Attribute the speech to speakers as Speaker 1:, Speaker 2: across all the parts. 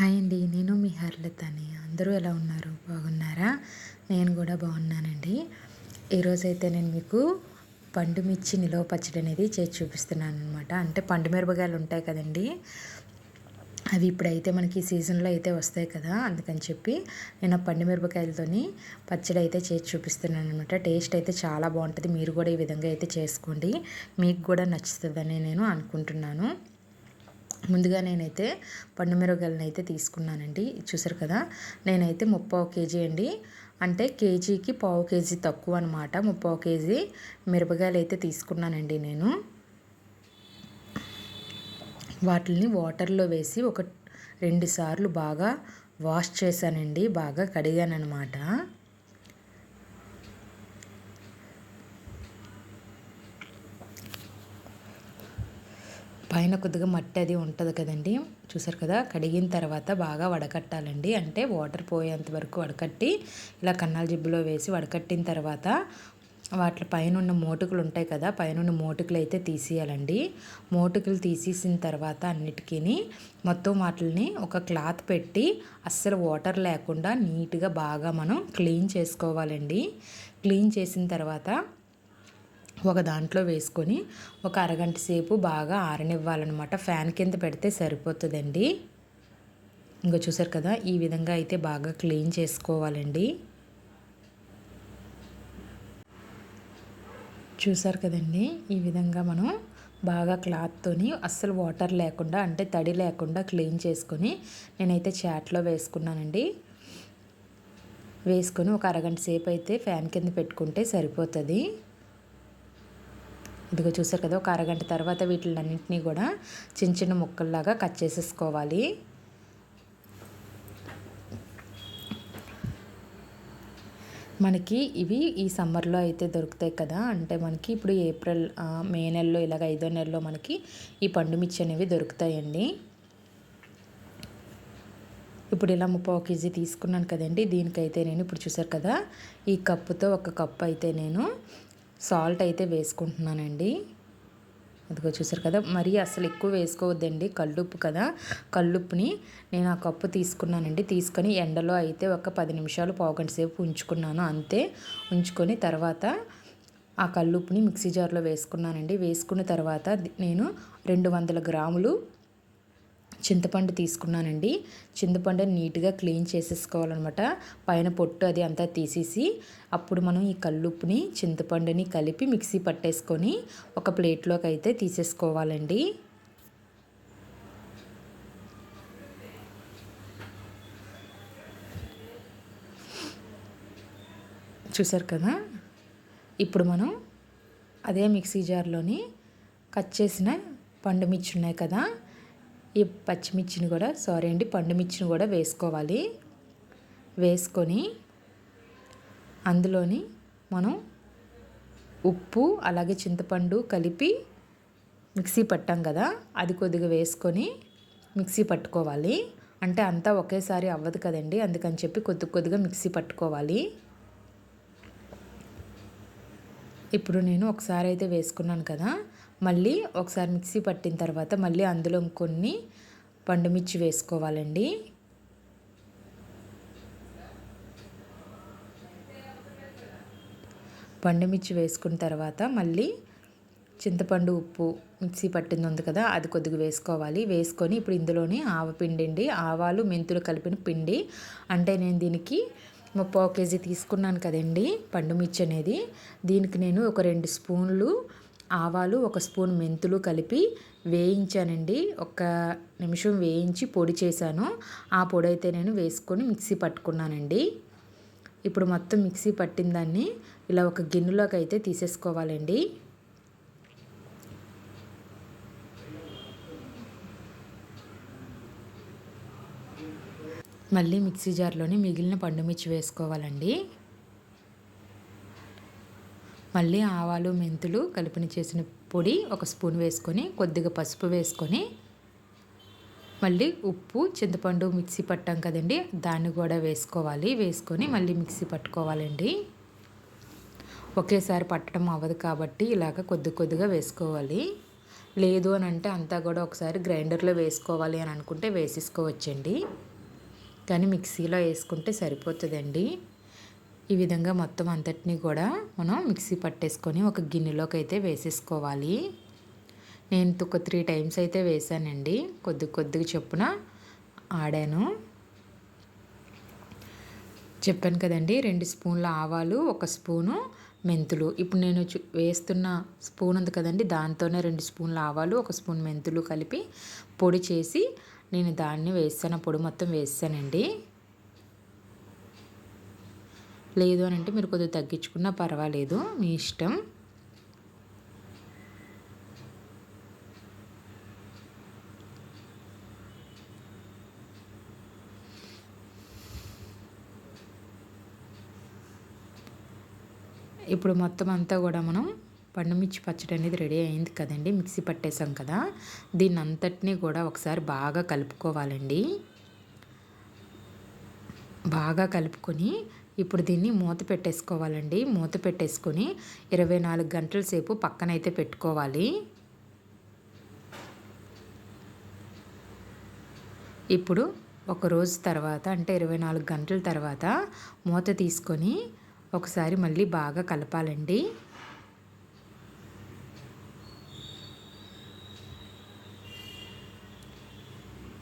Speaker 1: Hi అండి. నేను మీ హర్లతని. అందరూ ఎలా ఉన్నారు? బాగున్నారా? నేను కూడా బాగున్నానండి. ఈరోజైతే నేను మీకు పండు మిర్చి నిలవ పచ్చడి అనేది చేసి చూపిస్తున్నాననమాట. అంటే పండు మిరపకాయలు ఉంటాయి కదండీ! అవి ఇప్పుడైతే మనకి ఈ సీజన్‌లో అయితే వస్తాయి కదా! అందుకని చెప్పి నేను ఆ పండు మిరపకాయలతోని పచ్చడి అయితే చేసి చూపిస్తున్నాననమాట. టేస్ట్ అయితే చాలా బావుంటది. మీరు కూడా ఈ విధంగా అయితే చేసుకోండి. మీకు కూడా నచ్చుతదని నేను అనుకుంటున్నాను. ముందుగా నేనైతే పండు మిరపకాయలను అయితే తీసుకున్నానండి. చూసారు కదా! నేనైతే ముప్పావు కేజీ అండి. అంటే కేజీకి పావు కేజీ తక్కువ అనమాట. ముప్పావు కేజీ మిరపకాయలు అయితే తీసుకున్నానండి నేను. వాటిని వాటర్‌లో వేసి ఒక 2 సార్లు బాగా వాష్ చేశానండి. బాగా కడిగాననమాట. పైన కొద్దిగా మట్టి అది ఉంటుంది కదండీ! చూసారు కదా! కడిగిన తర్వాత బాగా వడకట్టాలండి. అంటే వాటర్ పోయేంత వరకు వడకట్టి ఇలా కన్నాల జిబ్బులో వేసి వడకట్టిన తర్వాత వాటి పైనున్న మోటుకులు ఉంటాయి కదా! పైనున్న మోటుకులు అయితే తీసేయాలండి. మోటుకులు తీసేసిన తర్వాత అన్నిటికీని మొత్తం వాటిని ఒక క్లాత్ పెట్టి అస్సలు వాటర్ లేకుండా నీట్‌గా బాగా మనం క్లీన్ చేసుకోవాలండి. క్లీన్ చేసిన తర్వాత ఒక దాంట్లో వేసుకొని ఒక అరగంట సేపు బాగా ఆరనివ్వాలన్నమాట. ఫ్యాన్ కింద పెడితే సరిపోతుందండి. ఇంకో చూసారు కదా! ఈ విధంగా అయితే బాగా క్లీన్ చేసుకోవాలండి. చూసారు కదండి! ఈ విధంగా మనం బాగా క్లాత్తోని అస్సలు వాటర్ లేకుండా అంటే తడి లేకుండా క్లీన్ చేసుకొని నేనైతే చాట్లో వేసుకున్నానండి. వేసుకొని ఒక అరగంట సేపు అయితే ఫ్యాన్ కింద పెట్టుకుంటే సరిపోతుంది. ఇదిగో చూసారు కదా! ఒక అరగంట తర్వాత వీటిలన్నింటినీ కూడా చిన్న చిన్న ముక్కల్లాగా కట్ చేసేసుకోవాలి. మనకి ఇవి ఈ సమ్మర్‌లో అయితే దొరుకుతాయి కదా! అంటే మనకి ఇప్పుడు ఏప్రిల్, మే నెలలో ఇలాగ 5వ నెలలో మనకి ఈ పండు మిర్చి అనేవి దొరుకుతాయండి. ఇప్పుడు ఇలా ముప్పావు కేజీ తీసుకున్నాను కదండీ! దీనికైతే నేను ఇప్పుడు చూసారు కదా! ఈ కప్పుతో ఒక కప్పు అయితే నేను సాల్ట్ అయితే వేసుకుంటున్నానండి. అదిగో చూసారు కదా! మరీ అసలు ఎక్కువ వేసుకోవద్దండి. కల్లుప్పు కదా! కల్లుప్పుని నేను ఆ కప్పు తీసుకున్నానండి. తీసుకొని ఎండలో అయితే ఒక 10 నిమిషాలు పావుగంట సేపు ఉంచుకున్నాను అంతే. ఉంచుకొని తర్వాత ఆ కల్లుప్పుని మిక్సీ జార్‌లో వేసుకున్నానండి. వేసుకున్న తర్వాత నేను 200 గ్రాములు చింతపండు తీసుకున్నానండి. చింతపండుని నీట్‌గా క్లీన్ చేసేసుకోవాలన్నమాట. పైన పొట్టు అది అంతా తీసేసి అప్పుడు మనం ఈ కల్లుప్పుని చింతపండుని కలిపి మిక్సీ పట్టేసుకొని ఒక ప్లేట్‌లోకి అయితే తీసేసుకోవాలండి. చూసారు కదా! ఇప్పుడు మనం అదే మిక్సీ జార్‌లోని కట్ చేసిన పండు మిర్చి ఉన్నాయి కదా! ఈ పచ్చిమిర్చిని కూడా పండు మిర్చిని కూడా వేసుకోవాలి. వేసుకొని అందులోని మనం ఉప్పు అలాగే చింతపండు కలిపి మిక్సీ పట్టాం కదా! అది కొద్దిగా వేసుకొని మిక్సీ పట్టుకోవాలి. అంటే అంతా ఒకేసారి అవ్వదు కదండి! అందుకని చెప్పి కొద్ది కొద్దిగా మిక్సీ పట్టుకోవాలి. ఇప్పుడు నేను ఒకసారి అయితే వేసుకున్నాను కదా! మళ్ళీ ఒకసారి మిక్సీ పట్టిన తర్వాత మళ్ళీ అందులో కొన్ని పండుమిర్చి వేసుకోవాలండి. పండుమిర్చి వేసుకున్న తర్వాత మళ్ళీ చింతపండు, ఉప్పు మిక్సీ పట్టింది ఉంది కదా! అది కొద్దిగా వేసుకోవాలి. వేసుకొని ఇప్పుడు ఇందులోని ఆవపిండి అండి. ఆవాలు, మెంతులు కలిపిన పిండి. అంటే నేను దీనికి ముప్పావు కేజీ తీసుకున్నాను కదండీ పండు మిర్చి అనేది. దీనికి నేను ఒక 2 స్పూన్లు ఆవాలు, 1 స్పూన్ మెంతులు కలిపి వేయించానండి. ఒక నిమిషం వేయించి పొడి చేశాను. ఆ పొడి అయితే నేను వేసుకొని మిక్సీ పట్టుకున్నానండి. ఇప్పుడు మొత్తం మిక్సీ పట్టిన దాన్ని ఇలా ఒక గిన్నెలోకి అయితే తీసేసుకోవాలండి. మళ్ళీ మిక్సీ జార్లోని మిగిలిన పండు మిర్చి వేసుకోవాలండి. మళ్ళీ ఆవాలు, మెంతులు కలిపిన చేసిన పొడి 1 స్పూన్ వేసుకొని కొద్దిగా పసుపు వేసుకొని మళ్ళీ ఉప్పు, చింతపండు మిక్సీ పట్టాం కదండి దాన్ని కూడా వేసుకోవాలి. వేసుకొని మళ్ళీ మిక్సీ పట్టుకోవాలండి. ఒకేసారి పట్టడం అవ్వదు కాబట్టి ఇలాగ కొద్ది కొద్దిగా వేసుకోవాలి. లేదు అని అంటే అంతా కూడా ఒకసారి గ్రైండర్లో వేసుకోవాలి అని అనుకుంటే వేసేసుకోవచ్చండి. కానీ మిక్సీలో వేసుకుంటే సరిపోతుందండి. ఈ విధంగా మొత్తం అంతటినీ కూడా మనం మిక్సీ పట్టేసుకొని ఒక గిన్నెలోకి అయితే వేసేసుకోవాలి. నేను ఒక 3 టైమ్స్ అయితే వేసానండి. కొద్దిగా చొప్పున ఆడాను. చెప్పాను కదండి, 2 స్పూన్ల ఆవాలు, 1 స్పూను మెంతులు. ఇప్పుడు నేను వేస్తున్న స్పూన్ ఉంది కదండి, దాంతోనే 2 స్పూన్ల ఆవాలు, 1 స్పూన్ మెంతులు కలిపి పొడి చేసి నేను దాన్ని వేసాను. పొడి మొత్తం వేసానండి. లేదు అని అంటే మీరు కొద్దిగా తగ్గించుకున్నా పర్వాలేదు, మీ ఇష్టం. ఇప్పుడు మొత్తం అంతా కూడా మనం పండుమిర్చి పచ్చడి అనేది రెడీ అయింది కదండి. మిక్సీ పట్టేసాం కదా, దీన్ని అంతటినీ కూడా ఒకసారి బాగా కలుపుకోవాలండి. బాగా కలుపుకొని ఇప్పుడు దీన్ని మూత పెట్టేసుకోవాలండి. మూత పెట్టేసుకొని 24 గంటల సేపు పక్కనైతే పెట్టుకోవాలి. ఇప్పుడు ఒక రోజు తర్వాత అంటే 24 గంటల తర్వాత మూత తీసుకొని ఒకసారి మళ్ళీ బాగా కలపాలండి.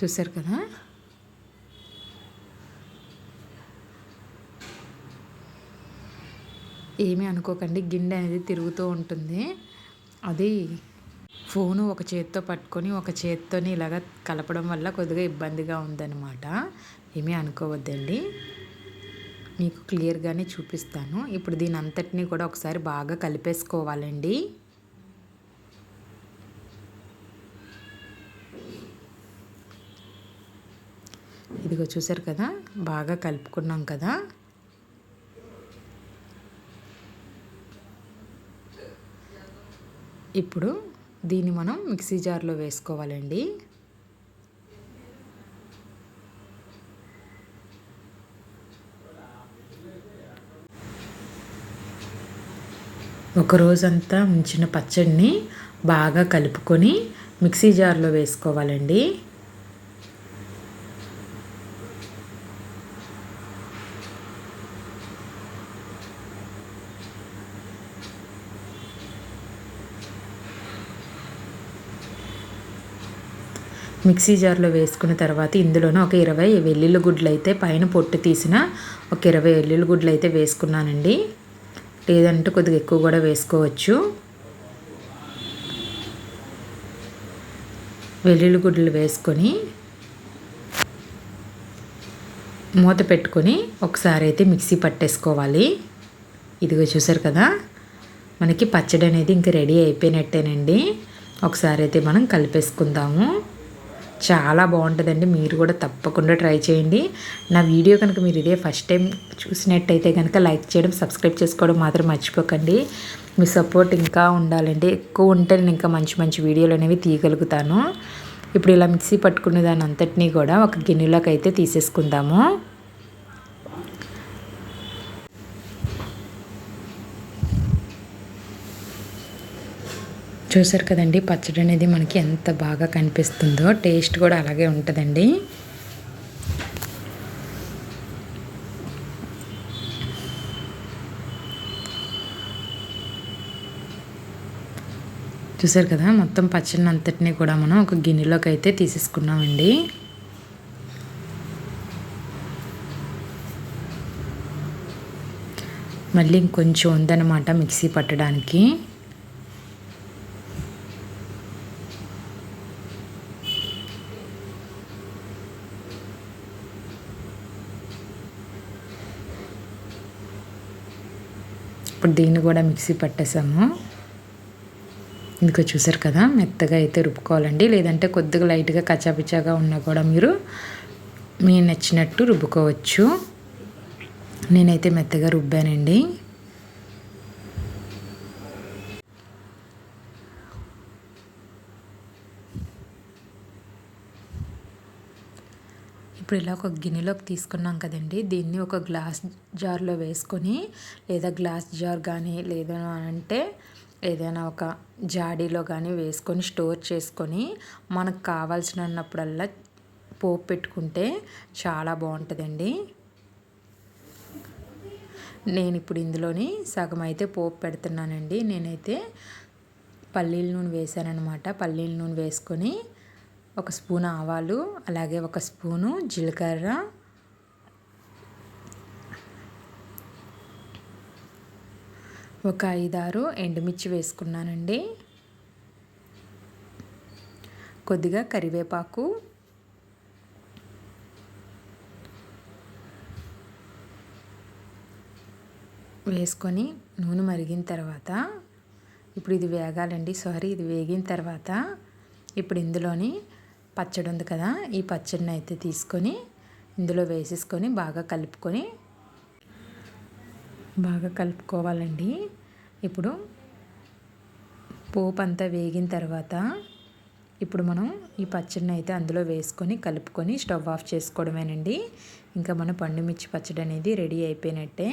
Speaker 1: చూసారు కదా, ఏమీ అనుకోకండి, గిన్నె అనేది తిరుగుతూ ఉంటుంది. అది ఫోను ఒక చేత్తో పట్టుకొని ఒక చేత్తోని ఇలాగ కలపడం వల్ల కొద్దిగా ఇబ్బందిగా ఉందన్నమాట. ఏమీ అనుకోవద్దండి, మీకు క్లియర్గానే చూపిస్తాను. ఇప్పుడు దీని అంతటినీ కూడా ఒకసారి బాగా కలిపేసుకోవాలండి. ఇదిగో చూసారు కదా, బాగా కలుపుకున్నాం కదా. ఇప్పుడు దీన్ని మనం మిక్సీ జార్లో వేసుకోవాలండి. ఒక రోజంతా ఉంచిన పచ్చడిని బాగా కలుపుకొని మిక్సీ జార్లో వేసుకోవాలండి. మిక్సీ జార్లో వేసుకున్న తర్వాత ఇందులోనే ఒక 20 వెల్లుల్లి గుడ్లు అయితే పైన పొట్టు తీసిన ఒక 20 వెల్లుల్లి గుడ్లు అయితే వేసుకున్నానండి. లేదంటే కొద్దిగా ఎక్కువ కూడా వేసుకోవచ్చు. వెల్లుల్లి గుడ్లు వేసుకొని మూత పెట్టుకొని ఒకసారి అయితే మిక్సీ పట్టేసుకోవాలి. ఇదిగో చూసారు కదా, మనకి పచ్చడి అనేది ఇంక రెడీ అయిపోయినట్టేనండి. ఒకసారి అయితే మనం కలిపేసుకుందాము. చాలా బాగుంటుందండి, మీరు కూడా తప్పకుండా ట్రై చేయండి. నా వీడియో కనుక మీరు ఇదే ఫస్ట్ టైం చూసినట్టయితే కనుక లైక్ చేయడం, సబ్స్క్రైబ్ చేసుకోవడం మాత్రం మర్చిపోకండి. మీ సపోర్ట్ ఇంకా ఉండాలండి, ఎక్కువ ఉంటే నేను ఇంకా మంచి మంచి వీడియోలు అనేవి తీయగలుగుతాను. ఇప్పుడు ఇలా మిక్సీ పట్టుకునే దాని అంతటినీ కూడా ఒక గిన్నెలోకి అయితే తీసేసుకుందాము. చూసారు కదండి, పచ్చడి అనేది మనకి ఎంత బాగా కనిపిస్తుందో, టేస్ట్ కూడా అలాగే ఉంటుందండి. చూసారు కదా, మొత్తం పచ్చడిని అంతటినీ కూడా మనం ఒక గిన్నెలోకి అయితే తీసేసుకున్నామండి. మళ్ళీ ఇంకొంచెం ఉందన్నమాట మిక్సీ పట్టడానికి. ఇప్పుడు దీన్ని కూడా మిక్సీ పట్టేసాము. ఇందుకో చూసారు కదా, మెత్తగా అయితే రుబ్బుకోవాలండి. లేదంటే కొద్దిగా లైట్గా కచ్చాపిచ్చాగా ఉన్నా కూడా మీరు మీ నచ్చినట్టు రుబ్బుకోవచ్చు. నేనైతే మెత్తగా రుబ్బానండి. ఇప్పుడు ఇలా ఒక గిన్నెలోకి తీసుకున్నాం కదండి, దీన్ని ఒక గ్లాస్ జార్లో వేసుకొని, లేదా గ్లాస్ జార్ కానీ లేదా అంటే ఏదైనా ఒక జాడీలో కానీ వేసుకొని స్టోర్ చేసుకొని మనకు కావాల్సినప్పుడల్లా పోపు పెట్టుకుంటే చాలా బాగుంటుందండి. నేను ఇప్పుడు ఇందులోని సగం అయితే పోపు పెడుతున్నానండి. నేనైతే పల్లీల నూనె వేసానన్నమాట. పల్లీల నూనె వేసుకొని ఒక స్పూన్ ఆవాలు, అలాగే ఒక స్పూను జీలకర్ర, ఒక 5-6 ఎండుమిర్చి వేసుకున్నానండి. కొద్దిగా కరివేపాకు, వేసుకొని నూనె మరిగిన తర్వాత ఇప్పుడు ఇది వేగాలండి. ఇది వేగిన తర్వాత ఇప్పుడు ఇందులోని పచ్చడి ఉంది కదా, ఈ పచ్చడిని అయితే తీసుకొని ఇందులో వేసేసుకొని బాగా కలుపుకోవాలండి. ఇప్పుడు పోపు అంతా వేగిన తర్వాత ఇప్పుడు మనం ఈ పచ్చడిని అయితే అందులో వేసుకొని కలుపుకొని స్టవ్ ఆఫ్ చేసుకోవడమేనండి. ఇంకా మన పండుమిర్చి పచ్చడి అనేది రెడీ అయిపోయినట్టే.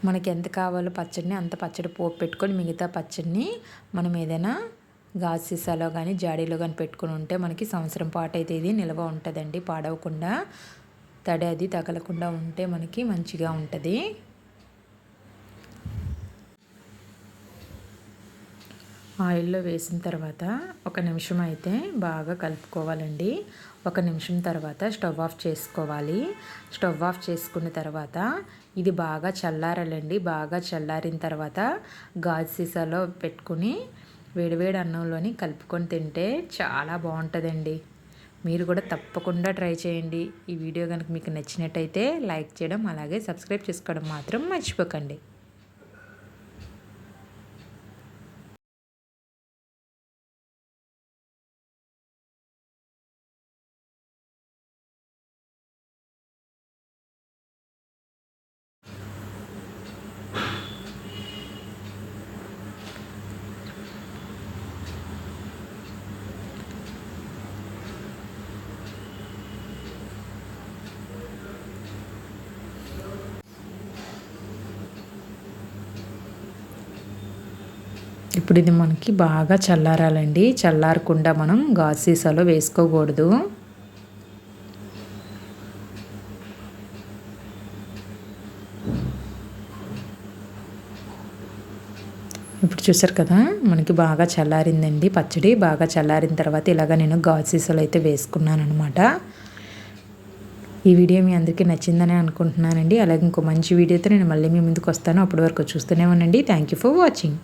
Speaker 1: మనకి ఎంత కావాలో పచ్చడిని అంత పచ్చడి పోపు పెట్టుకొని మిగతా పచ్చడిని మనం ఏదైనా గాజు సీసాలో కానీ జాడీలో కానీ పెట్టుకుని ఉంటే మనకి సంవత్సరం పాటు అయితే ఇది నిల్వ ఉంటుందండి. పాడవకుండా తడి అది తగలకుండా ఉంటే మనకి మంచిగా ఉంటుంది. ఆయిల్లో వేసిన తర్వాత ఒక నిమిషం అయితే బాగా కలుపుకోవాలండి. ఒక నిమిషం తర్వాత స్టవ్ ఆఫ్ చేసుకోవాలి. స్టవ్ ఆఫ్ చేసుకున్న తర్వాత ఇది బాగా చల్లారాలండి. బాగా చల్లారిన తర్వాత గాజు సీసాలో పెట్టుకుని వేడివేడి అన్నంలోని కలుపుకొని తింటే చాలా బాగుంటుందండి. మీరు కూడా తప్పకుండా ట్రై చేయండి. ఈ వీడియో కనుక మీకు నచ్చినట్టయితే లైక్ చేయడం, అలాగే సబ్స్క్రైబ్ చేసుకోవడం మాత్రం మర్చిపోకండి. ఇప్పుడు ఇది మనకి బాగా చల్లారాలండి. చల్లారకుండా మనం గాజు సీసాలో వేసుకోకూడదు. ఇప్పుడు చూసారు కదా, మనకి బాగా చల్లారిందండి పచ్చడి. బాగా చల్లారిన తర్వాత ఇలాగ నేను గాజు సీసాలో అయితే వేసుకున్నాను అనమాట. ఈ వీడియో మీ అందరికీ నచ్చిందని అనుకుంటున్నానండి. అలాగే ఇంకో మంచి వీడియోతో నేను మళ్ళీ మీ ముందుకు వస్తాను. అప్పటి వరకు చూస్తూనే ఉండండి. Thank you for watching.